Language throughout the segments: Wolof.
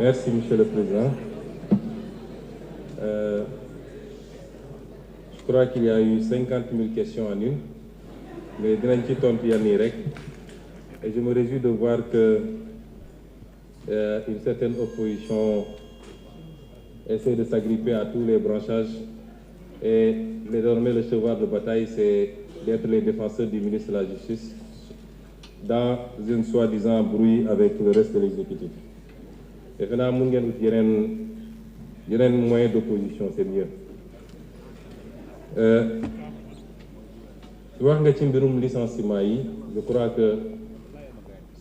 Merci, Monsieur le Président. Je crois qu'il y a eu 50 000 questions en une, mais dinañ ci tontu yenn yi rek. Et je me réjouis de voir que une certaine opposition essaie de s'agripper à tous les branchages. Et désormais, le cheval de bataille, c'est d'être les défenseurs du ministre de la Justice dans une soi-disant brouille avec le reste de l'exécutif. Et maintenant, mun ngeen ut yeneen moyen d'opposition, c'est mieux. wax nga ci mbirum licenciement yi, je crois que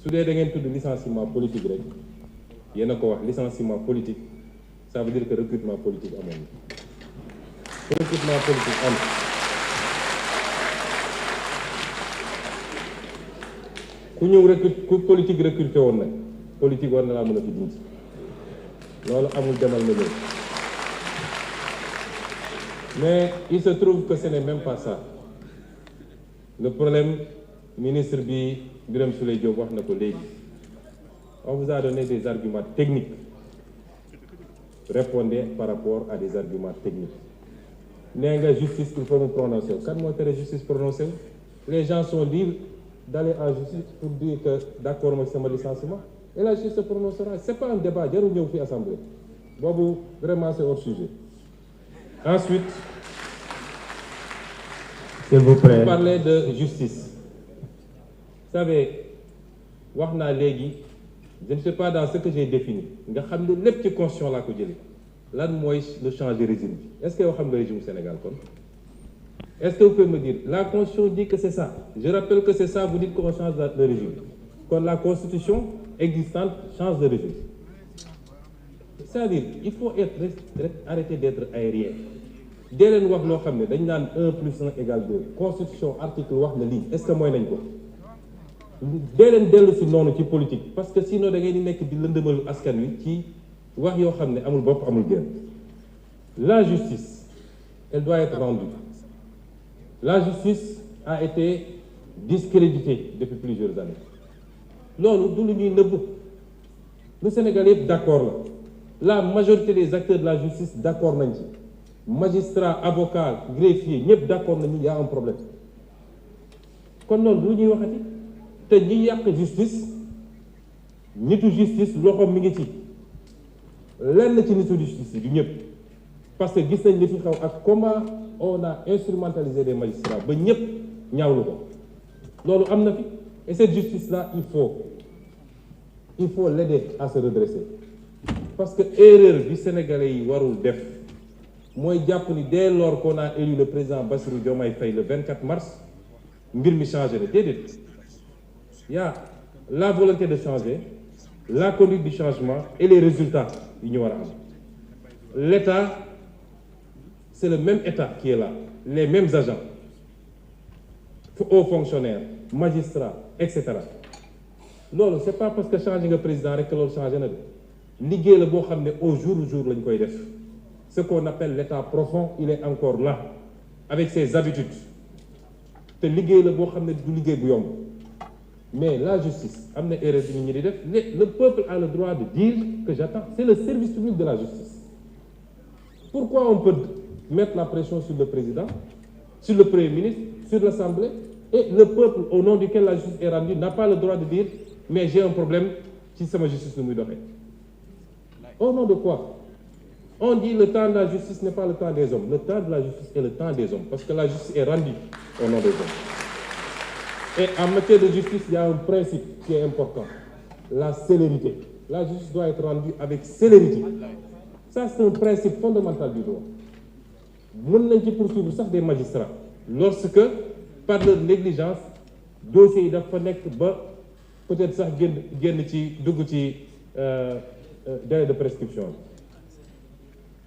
su dee da ngeen tudd licenciement politique rek yéen a ko wax licenciement politique, ça veut dire que recrutement politique amoon na. Recrutement politique am ku ñëw ku politique recruté woon nag politique war na laa mën a fi dindi loolu amul demal na ñëw. Mais il se trouve que ce n'est même pas ça. Le problème, ministre bi Birame Souleye Diop wax na ko léegi. On vous a donné des arguments techniques. Répondez par rapport à des arguments techniques. Nee nga justice il faut mu prononcer wu. Kan moo tere justice prononcé wu? Les gens sont libres d'aller en justice pour dire que d'accord avec sama licenciement. Et la justice se prononcera. C'est pas un débat jarul ñëw fi assemblée. Boobu vraiment c'est hors sujet. Ensuite, s'il vous plaît. Vous parlez de justice. Vous savez, wax naa léegi, je ne sais pas dans ce que j'ai défini. Nga xam ne lépp ci constitution laa ko jëlee. Lan mooy le changer régime bi. Est-ce que yow xam nga régime Sénégal kon? Est-ce que vous pouvez me dire, la constitution dit que c'est ça. Je rappelle que c'est ça, vous dites qu'on change le régime. Quand la constitution existante change de régime. C'est-à-dire, il faut arrêter d'être aérien. Dès leen wax loo xam ne dañ naan 1 + 1 = 2 constitution article wax na lii est-ce que mooy nañ ko dee leen dellu si noonu ci politique parce que sinon da ngay di nekk di lëndëmalu askan wi ci wax yoo xam ne amul bopp amul génn. La justice elle doit être rendue. La justice a été discréditée depuis plusieurs années loolu du lu ñuy nëbb lu Sénégal yëpp d'accord la majorité des acteurs de la justice d'accord nañ ci. Magistrat, avocat, greffier, ñëpp d'accord nañu y a un problème kon loolu lu ñuy waxati te ñi yàq justice nitu justice loxoom mi ngi ci lenn ci nitu justice du ñëpp parce que gis nañ li fi xaw ak comment on a instrumentalisé des magistrats ba ñëpp ñaawlu ko loolu am na fi et cette justice là il faut l'aider à se redresser parce que erreur bi sénégalais yi warul def mooy jàpp ni dès lors qu'on a élu le président Bassirou Diomaye Faye le 24 mars mbir mi changé na déedéet y a la volonté de changer la conduite du changement et les résultats yi ñu war a am l'État c'est le même État qui est là les mêmes agents hauts fonctionnaires magistrats etc. loolu c'est pas parce que changé nga président rek que loolu changé na de liggéey la boo xam ne au jour lañ koy def. Ce qu'on appelle l'état profond, il est encore là, avec ses habitudes. te liggéey la boo xam ne du liggéey bu yomb mais la justice am na erreur bi ñu di def le peuple a le droit de dire que j'attends c'est le service public de la justice. Pourquoi on peut mettre la pression sur le président, sur le premier ministre, sur l'Assemblée, et le peuple au nom duquel la justice est rendue n'a pas le droit de dire mais j'ai un problème ci sama justice nu muy doxee. Au nom de quoi? On dit le temps de la justice n'est pas le temps des hommes. Le temps de la justice est le temps des hommes, parce que la justice est rendue au nom des hommes. Et en matière de justice, il y a un principe qui est important, la célérité. La justice doit être rendue avec célérité. Ça, c'est un principe fondamental du droit. Mën nañ ci poursuivre sax des magistrats lorsque par leur négligence dossiers yi dafa nekk ba peut-être sax génn ci dugg ci délai de prescription.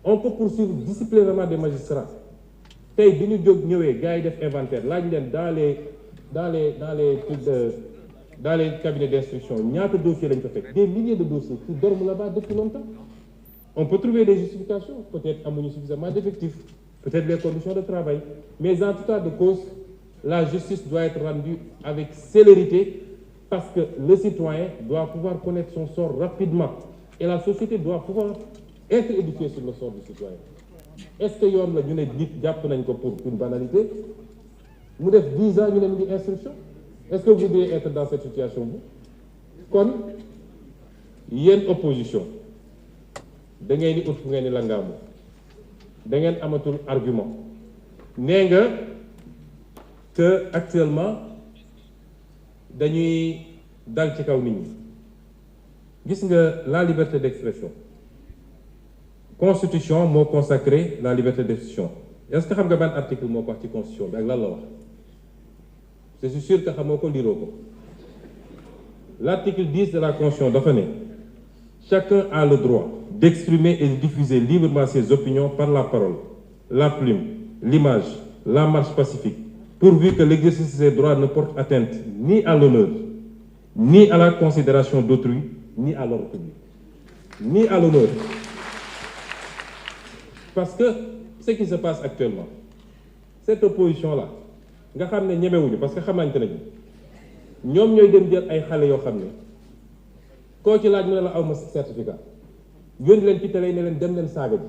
On peut poursuivre disciplinairement des magistrats. Tey bi ñu jóg ñëwee gars yi def inventaire laaj leen dans les cabinets d'instruction ñaata dossiers lañ ko fekk des milliers de dossiers qui dorment là-bas depuis longtemps. On peut trouver des justifications, peut-être amuñu suffisamment d'effectifs, peut-être les conditions de travail, mais en tout cas de cause, la justice doit être rendue avec célérité parce que le citoyen doit pouvoir connaître son sort rapidement. et la société doit pouvoir être éduquée sur le sort du citoyen. Est-ce que yoon la ñu ne nit jàpp nañ ko pour une banalité mu def 10 ans ñu ne mu ngi instruction? Est-ce que vous devez être dans cette situation bu kon yéen opposition da ngeen di ut fu ngeen di langaamu da ngeen amatul argument nee nga que actuellement dañuy dal ci kaw nit ñi. Gis nga la liberté d'expression constitution moo consacré la liberté d'expression. Est-ce que xam nga ban article moo ko wax ci constitution bi ak lan la wax? Je suis sûr que xamoo ko liroo ko. L'article 10 de la constitution dafa ne chacun a le droit d'exprimer et de diffuser librement ses opinions par la parole, la plume, l'image, la marche pacifique, pourvu que l'exercice de ces droits ne porte atteinte ni à l'honneur, ni à la considération d'autrui, ni à l'ordre public, ni à l'honneur. Parce que ce qui se passe actuellement, cette opposition-là, nga xam ne ñemewuñu parce que xamante nañu ñoom ñooy dem jël ay xale yoo xam ne koo ci laaj mu ne la awma certificat yónni leen ci télé ne leen dem leen saaga ji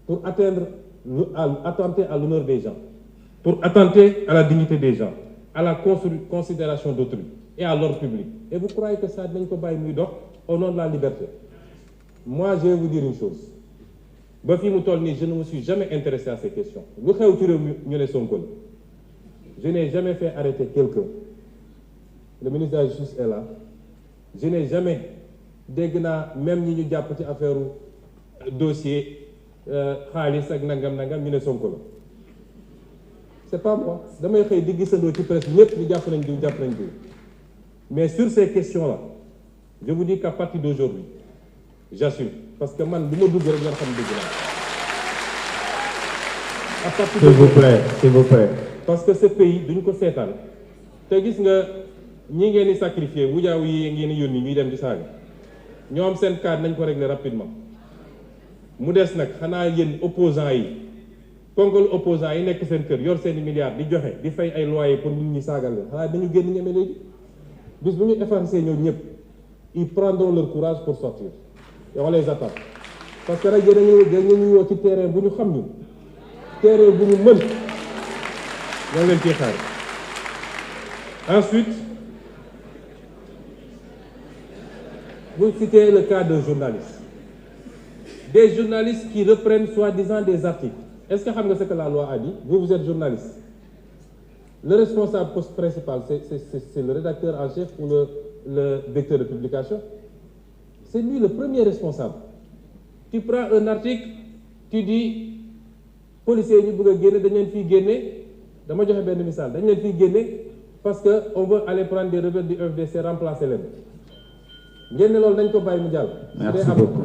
pour attenter à l'honneur des gens, pour attenter à la dignité des gens, à la considération d'autrui et à l'ordre public. Et vous croyez que ça dañ ko bàyyi muy dox au nom de la liberté? Moi, je vais vous dire une chose. Ba fi mu toll nii je ne me suis jamais intéressé à ces questions. Lu xew ci réew mi ñu ne Sonko la. Je n'ai jamais fait arrêter quelqu'un. Le ministre de la Justice est là. Je n'ai jamais dégg naa même ñi ñu jàpp ci affaire dossier xaalis ak nangam ñu ne Sonko la. C'est pas moi. Damay xëy di gisandoo ci presse ñëpp ñu jàpp nañ diw. Mais sur ces questions-là, je vous dis qu'à partir d'aujourd'hui, j'assume. Parce que man, du ma dugg rek nga xam dugg naa. À partir S'il vous plaît. Parce que ce pays duñ ko seetaan te gis nga ñi ngeen di sacrifier wujaaw yi ngeen di yónni ñuy dem di saaga ñoom seen cas nañ ko régler rapidement. mu des nag xanaa yéen opposants yi ponkal opposants yi nekk seen kër yor seeni milliards di joxe di fay ay loyer pour nit ñi saagal leen xanaa dañu génn ñeme léegi. bis bu ñu effacer ñoom ñëpp ils prendront leur courage pour sortir et on les attend parce que rek dañu woo ci terrain bu ñu xam ñu terrain bu ñu mën ñoo leen ciy xaar. Ensuite vous citez le cas de journalistes, des journalistes qui reprennent soi-disant des articles. Est-ce que xam nga ce que la loi a dit? Vous êtes journaliste. Le responsable poste principal, c'est le rédacteur en chef ou le vecteur de publication. C'est lui le premier responsable. Tu prends un article, tu dis policiers ñu bëgg a génne dañ leen fiy génne dama joxe benn misaal dañ leen fiy génne parce que on veut aller prendre des rebelles du FDC remplacer leen ngeen ne loolu dañ ko bàyyi mu jàll. Merci beaucoup.